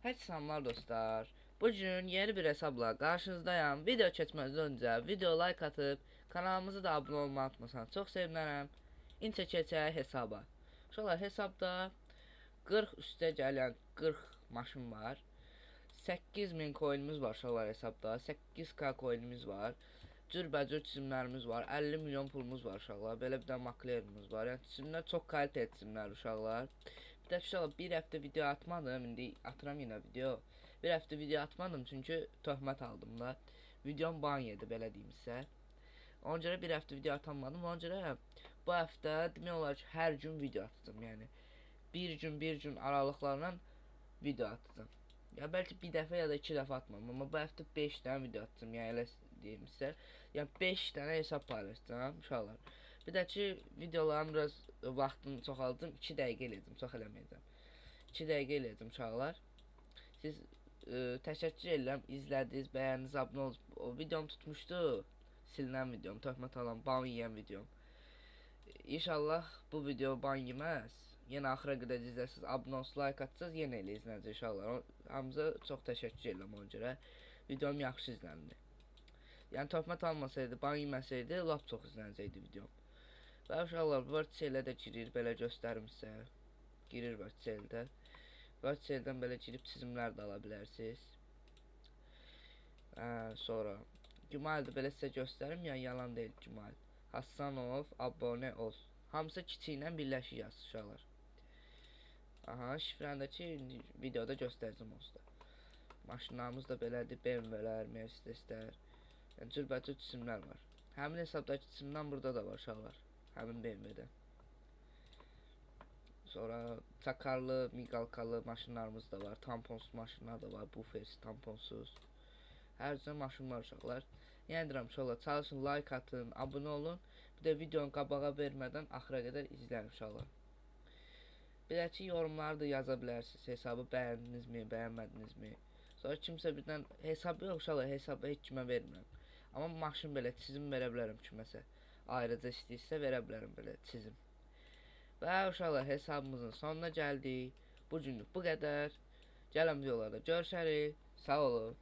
Hər salamlar dostlar. Bugün yeni bir hesabla karşınızdayım. Video keçməzdən öncə video like atıb kanalımıza da abunə olmayı unutmasanız çox sevinərəm. İncə keçək hesaba. Uşaqlar hesabda 40 üstə gələn 40 maşın var. 8000 coinimiz var uşaqlar hesabda. 8k coinimiz var. Cürbəcür çizimlərimiz var. 50 milyon pulumuz var uşaqlar. Belə bir də maklerimiz var. Yəni çizimlər çox kaliteli çizimlər uşaqlar. Bir də uşaqlar bir həftə video atmadım. İndi atıram yenə video. Bir həftə video atmadım çünki töhmət aldım da. Videom ban yedi belə deyim sizə. Ona görə bir həftə video atamadım. Ona görə bu həftə demək olar ki hər gün video atacağım. Yəni bir gün aralıqlarla video atacağım. Ya belki bir dəfə ya da 2 dəfə atmam, amma bu həftə 5 dənə video atacağım. Yəni elə deyim sizə. Yəni 5 dənə hesab paylaşacağam uşaqlar. Bir də ki videoların biraz vaxtını çoxaldım. 2 dəqiqə eləyəcəm, çox eləməyəcəm. 2 dəqiqə eləyəcəm uşaqlar. Siz təşəkkür edirəm, izlədiniz, bəyəndiniz, abunə olub. O videom tutmuşdu. Silinən videom, töhmət alan, ban yeyən videom. İnşallah bu video ban yeməz. Yenə axıra qədər izlərsiniz, abunə olsuz, like atsınız, yenə elə izlənəcək uşaqlar. Hamınıza çox təşəkkür edirəm ona görə. Videom yaxşı izləndi. Yəni töhmət almasaydı, ban yeməsəydi, lap çox izlənəcəkdi videom. Və uşaqlar, Verticellə də girir, belə göstərim sizə. Girir Verticeldə. Verticeldən belə girib çizimlər də ala bilərsiniz. Sonra Gümaylı belə sizə göstərim, yəni yalan deyil Gümaylı. Hasanov, abunə ol. Hamısı kiçiklə birləşik yazsın uşaqlar. Aha, şifrəndəki videoda göstərəcəm onsuz da. Maşınlarımız da belədir, BMW'lər, Mercedeslər. Yəni cürbəcür çizimlər var. Həmin hesabdakı çizimdən burada da var uşaqlar. Həmin BMW-də. Sonra çakarlı, miqalkalı maşınlarımız da var. Tamponsuz maşınlar da var. Bufers, tamponsuz. Hər cür maşın var uşaqlar. Yəni deyirəm uşaqlar, çalışın, like atın, abunə olun. Bir də videonu qabağa vermədən axıra qədər izləyin uşaqlar. Bir də ki yorumları da yaza bilərsiniz. Hesabı bəyəndinizmi, bəyənmədinizmi? Sonra kimsə birdən hesabı yox uşaqlar, hesabı heç kimə vermirəm. Amma maşın belə çizim verə bilərəm kiməsə. Ayrıca istəyirsə verə bilərəm belə çizim. Və uşaqlar hesabımızın sonuna gəldik. Bu günlük bu qədər. Gələn videolarda görüşərik. Sağ olun.